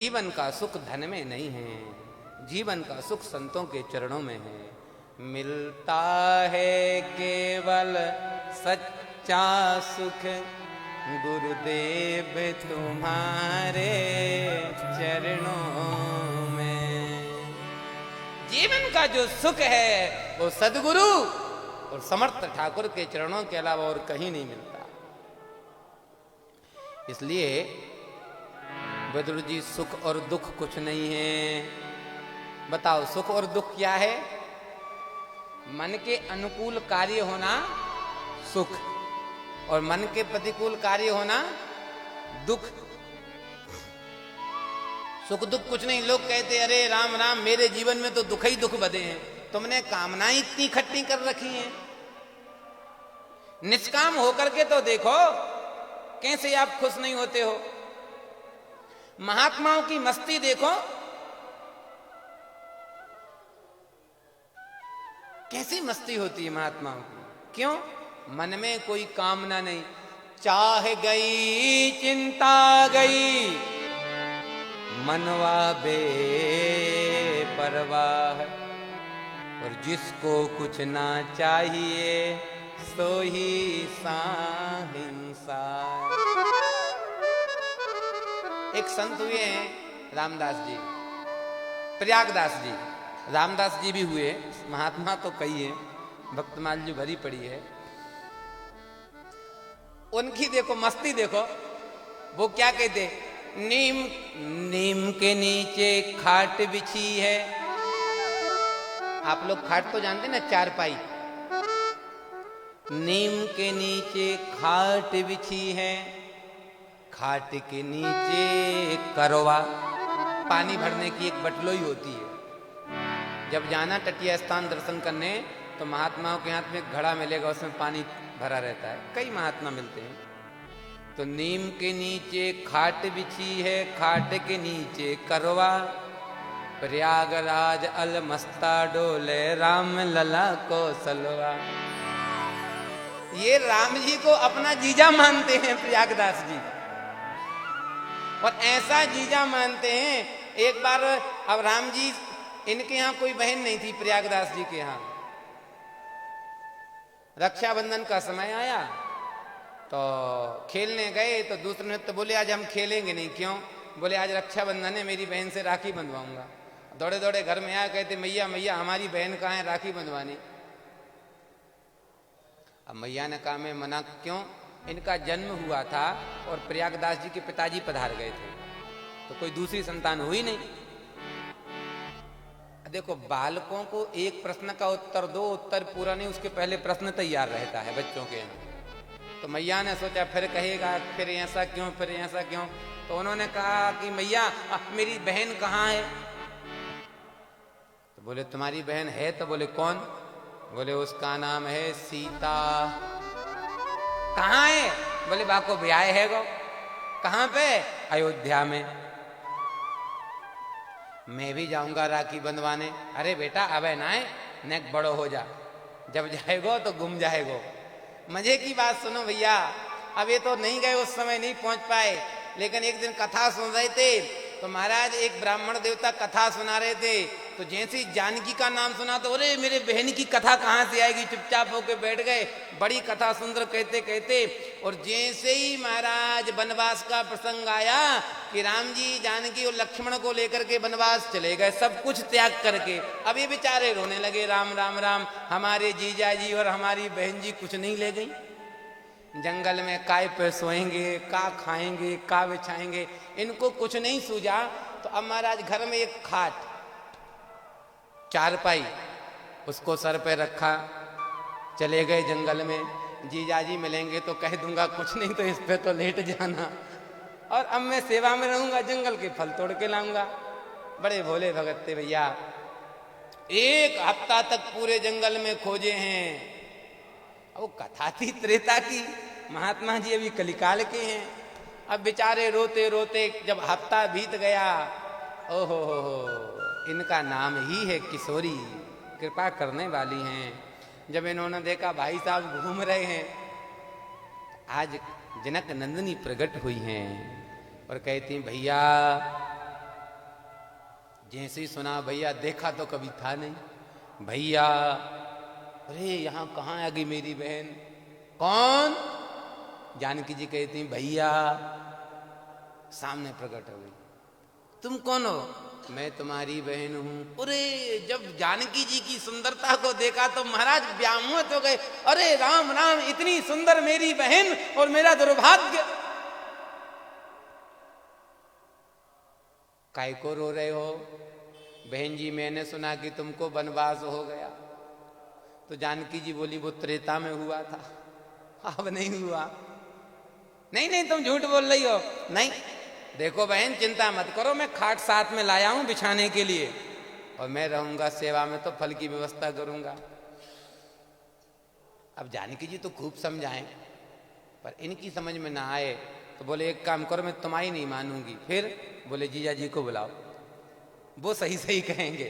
जीवन का सुख धन में नहीं है, जीवन का सुख संतों के चरणों में है। मिलता है केवल सच्चा सुख गुरुदेव तुम्हारे चरणों में। जीवन का जो सुख है वो सदगुरु और समर्थ ठाकुर के चरणों के अलावा और कहीं नहीं मिलता। इसलिए बद्रू जी, सुख और दुख कुछ नहीं है। बताओ सुख और दुख क्या है? मन के अनुकूल कार्य होना सुख और मन के प्रतिकूल कार्य होना दुख। सुख दुख कुछ नहीं। लोग कहते अरे राम राम, मेरे जीवन में तो दुख ही दुख बधे हैं। तुमने कामनाएं इतनी खट्टी कर रखी हैं, निष्काम होकर के तो देखो कैसे आप खुश नहीं होते हो। महात्माओं की मस्ती देखो, कैसी मस्ती होती है महात्माओं की। क्यों? मन में कोई कामना नहीं। चाह गई चिंता गई, मनवा बेपरवाह। और जिसको कुछ ना चाहिए सो ही साहिंसा। एक संत हुए हैं रामदास जी, प्रयागदास जी। रामदास जी भी हुए, महात्मा तो कई हैं, भक्तमाल जी भरी पड़ी है। उनकी देखो मस्ती देखो, वो क्या कहते? नीम नीम के नीचे खाट बिछी है। आप लोग खाट तो जानते ना, चारपाई। नीम के नीचे खाट बिछी है, खाट के नीचे करवा। पानी भरने की एक बटलोई होती है। जब जाना तटीय स्थान दर्शन करने तो महात्माओं के हाथ में एक घड़ा मिलेगा, उसमें पानी भरा रहता है। कई महात्मा मिलते हैं। तो नीम के नीचे खाट बिछी है, खाट के नीचे करवा। प्रयागराज अलमस्ता डोले, राम लला को सलवा। ये राम जी को अपना जीजा मानते हैं प्रयागदास जी, और ऐसा जीजा मानते हैं। एक बार अब राम जी, इनके यहाँ कोई बहन नहीं थी प्रयागदास जी के यहाँ। रक्षाबंधन का समय आया तो खेलने गए, तो दूसरे ने तो बोले आज हम खेलेंगे नहीं। क्यों? बोले आज रक्षाबंधन है, मेरी बहन से राखी बंधवाऊंगा। दौड़े दौड़े घर में आया, कहते मैया मैया हमारी बहन कहाँ है राखी बंधवानी। अब मैया ने कहा मैं मना। क्यों? इनका जन्म हुआ था और प्रयागदास जी के पिताजी पधार गए थे, तो कोई दूसरी संतान हुई नहीं। देखो बालकों को एक प्रश्न का उत्तर दो, उत्तर पूरा नहीं, उसके पहले प्रश्न तैयार रहता है बच्चों के यहाँ। तो मैया ने सोचा फिर कहेगा फिर ऐसा क्यों, फिर ऐसा क्यों। तो उन्होंने कहा कि मैया मेरी बहन कहाँ है? तो बोले तुम्हारी बहन है? तो बोले कौन? बोले उसका नाम है सीता। कहाँ है? बोले बाको ब्याह है गो। कहाँ पे? अयोध्या में। मैं भी जाऊंगा राखी बंधवाने। अरे बेटा अबे ना है, नेक बड़ो हो जा, जब जाएगो तो गुम जाएगो। मजे की बात सुनो भैया, अब ये तो नहीं गए, उस समय नहीं पहुंच पाए, लेकिन एक दिन कथा सुन रहे थे तो महाराज एक ब्राह्मण देवता कथा सुना रहे थे। तो जैसे ही जानकी का नाम सुना तो अरे मेरे बहन की कथा कहाँ से आएगी, चुपचाप होके बैठ गए। बड़ी कथा सुंदर कहते कहते, और जैसे ही महाराज वनवास का प्रसंग आया कि राम जी जानकी और लक्ष्मण को लेकर के वनवास चले गए, सब कुछ त्याग करके। अब ये बेचारे रोने लगे, राम राम राम, हमारे जीजा जी और हमारी बहन जी कुछ नहीं ले गई। जंगल में काय पे सोएंगे, का खाएंगे, का बिछाएंगे, इनको कुछ नहीं सूझा। तो अब महाराज घर में एक खाट, चारपाई, उसको सर पे रखा, चले गए जंगल में। जीजाजी मिलेंगे तो कह दूंगा कुछ नहीं तो इस पे तो लेट जाना, और अब मैं सेवा में रहूंगा, जंगल के फल तोड़ के लाऊंगा। बड़े भोले भगत थे भैया। एक हफ्ता तक पूरे जंगल में खोजे हैं। वो कथा थी त्रेता की, महात्मा जी अभी कलिकाल के हैं। अब बेचारे रोते रोते जब हफ्ता बीत गया, ओहो हो, इनका नाम ही है किशोरी, कृपा करने वाली हैं। जब इन्होंने देखा भाई साहब घूम रहे हैं, आज जनक नंदिनी प्रकट हुई हैं और कहती भैया जैसे ही सुना भैया, देखा तो कभी था नहीं। भैया, अरे यहाँ कहाँ आ गई मेरी बहन? कौन? जानकी जी कहती भैया, सामने प्रकट हो गई। तुम कौन हो? मैं तुम्हारी बहन हूं। अरे जब जानकी जी की सुंदरता को देखा तो महाराज व्यामोहित हो गए। अरे राम राम, इतनी सुंदर मेरी बहन और मेरा दुर्भाग्य। काय को रो रहे हो? बहन जी, मैंने सुना कि तुमको वनवास हो गया। तो जानकी जी बोली, वो त्रेता में हुआ था, अब नहीं हुआ। नहीं नहीं, तुम झूठ बोल रही हो। नहीं, देखो बहन, चिंता मत करो, मैं खाट साथ में लाया हूं बिछाने के लिए, और मैं रहूंगा सेवा में, तो फल की व्यवस्था करूंगा। अब जानकी जी तो खूब समझाएं, पर इनकी समझ में ना आए, तो बोले एक काम करो, मैं तुम्हारी नहीं मानूंगी। फिर बोले जीजा जी को बुलाओ, वो सही सही कहेंगे।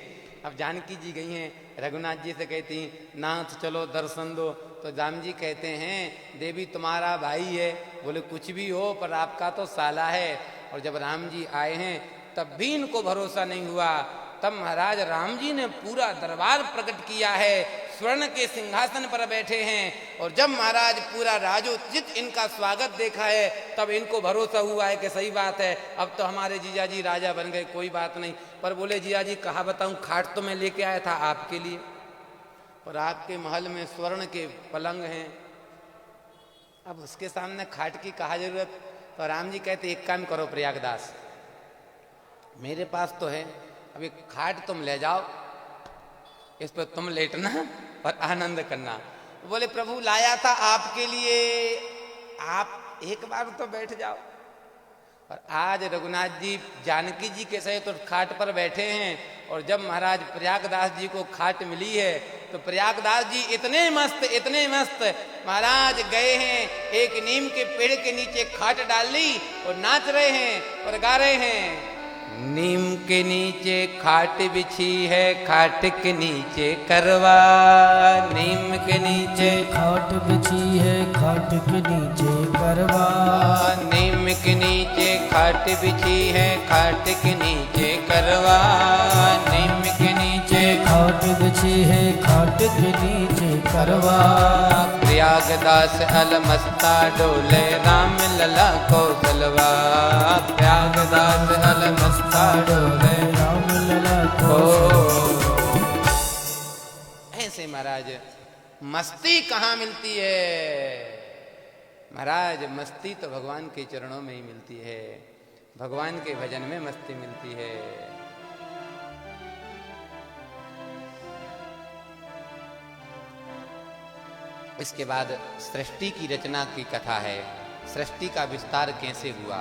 अब जानकी जी गई हैं, रघुनाथ जी से कहती नाथ चलो दर्शन दो। तो राम जी कहते हैं देवी तुम्हारा भाई है। बोले कुछ भी हो, पर आपका तो साला है। और जब राम जी आए हैं तब भी इनको भरोसा नहीं हुआ। तब महाराज राम जी ने पूरा दरबार प्रकट किया है, स्वर्ण के सिंहासन पर बैठे हैं। और जब महाराज पूरा राजोचित इनका स्वागत देखा है, तब इनको भरोसा हुआ है कि सही बात है, अब तो हमारे जीजा जी राजा बन गए, कोई बात नहीं। पर बोले जीजा जी, कहा बताऊं, खाट तो मैं लेके आया था आपके लिए, और आपके महल में स्वर्ण के पलंग हैं, अब उसके सामने खाट की कहा जरूरत। तो राम जी कहते एक काम करो प्रयागदास, मेरे पास तो है, अब एक खाट तुम ले जाओ, इस पर तुम लेटना और आनंद करना। बोले प्रभु लाया था आपके लिए, आप एक बार तो बैठ जाओ। और आज रघुनाथ जी जानकी जी के सहित तो खाट पर बैठे हैं। और जब महाराज प्रयागदास जी को खाट मिली है, तो प्रयागदास जी इतने मस्त महाराज गए हैं, एक नीम के पेड़ के नीचे खाट डाल ली और नाच रहे हैं और गा रहे हैं। नीम के नीचे खाट बिछी है, खाट के नीचे करवा। नीम के नीचे खाट बिछी है, खाट के नीचे करवा। नीम के नीचे खाट बिछी है, खाट के नीचे करवा। नीम के नीचे खाट बिछी है, खाट के नीचे करवा। प्रयागदास अलमस्ता डोले, राम लला कौशलवा। प्रयागदास अलमस्ता डोले, राम लला कौशलवा। ऐसे महाराज मस्ती कहाँ मिलती है? महाराज मस्ती तो भगवान के चरणों में ही मिलती है, भगवान के भजन में मस्ती मिलती है। इसके बाद सृष्टि की रचना की कथा है। सृष्टि का विस्तार कैसे हुआ?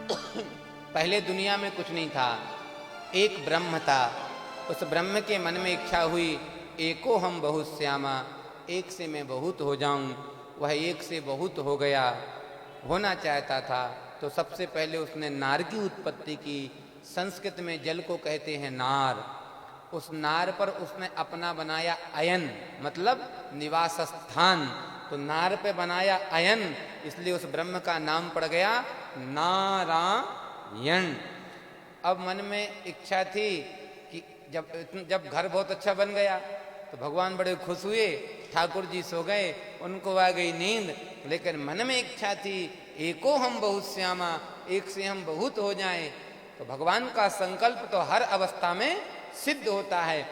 पहले दुनिया में कुछ नहीं था, एक ब्रह्म था। उस ब्रह्म के मन में इच्छा हुई, एको हम बहुत श्यामा, एक से मैं बहुत हो जाऊं। वह एक से बहुत हो गया, होना चाहता था। तो सबसे पहले उसने नार की उत्पत्ति की। संस्कृत में जल को कहते हैं नार। उस नार पर उसने अपना बनाया अयन, मतलब निवास स्थान। तो नार पे बनाया अयन, इसलिए उस ब्रह्म का नाम पड़ गया नारायण। अब मन में इच्छा थी कि जब घर बहुत अच्छा बन गया तो भगवान बड़े खुश हुए, ठाकुर जी सो गए, उनको आ गई नींद। लेकिन मन में इच्छा थी एको हम बहुत श्यामा, एक से हम बहुत हो जाएं। तो भगवान का संकल्प तो हर अवस्था में सिद्ध होता है।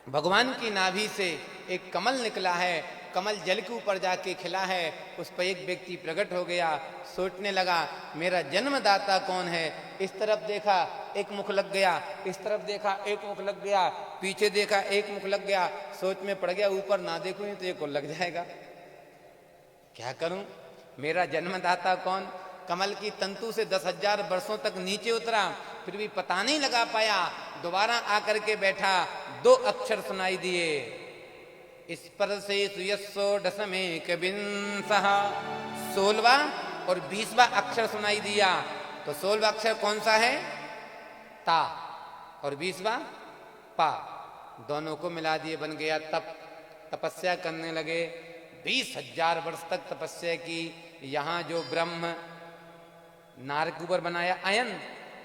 भगवान की नाभि से एक कमल निकला है, कमल जल के ऊपर जाके खिला है, उस पर एक व्यक्ति प्रकट हो गया। सोचने लगा मेरा जन्मदाता कौन है। इस तरफ देखा एक मुख लग गया, इस तरफ देखा एक मुख लग गया, पीछे देखा एक मुख लग गया। सोच में पड़ गया ऊपर ना देखूं तो एक और लग जाएगा, क्या करूं, मेरा जन्मदाता कौन। कमल की तंतु से 10,000 वर्षों तक नीचे उतरा, फिर भी पता नहीं लगा पाया। दोबारा आकर के बैठा, 2 अक्षर सुनाई दिए, स्पर्शे सुयस्सो दशमेक विंसः। 16वां और 20वां अक्षर सुनाई दिया। तो 16वां अक्षर कौन सा है? ता, और 20वां पा। दोनों को मिला दिए, बन गया तप। तपस्या करने लगे, 20,000 वर्ष तक तपस्या की। यहाँ जो ब्रह्म नार के ऊपर बनाया अयन,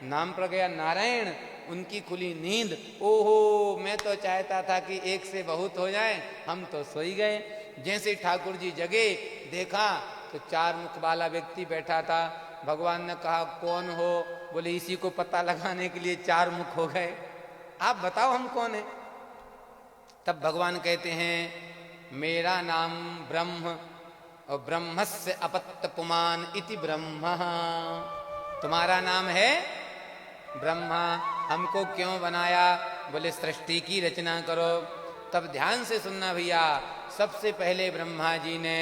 नाम पड़ गया नारायण, उनकी खुली नींद। ओहो, मैं तो चाहता था कि एक से बहुत हो जाए, हम तो सो ही गए। जैसे ठाकुर जी जगे, देखा तो 4 मुख वाला व्यक्ति बैठा था। भगवान ने कहा कौन हो? बोले इसी को पता लगाने के लिए 4 मुख हो गए, आप बताओ हम कौन है? तब भगवान कहते हैं मेरा नाम ब्रह्म और ब्रह्मस्य अपत्त पुमान इति ब्रह्म। तुम्हारा नाम है ब्रह्मा। हमको क्यों बनाया? बोले सृष्टि की रचना करो। तब ध्यान से सुनना भैया, सबसे पहले ब्रह्मा जी ने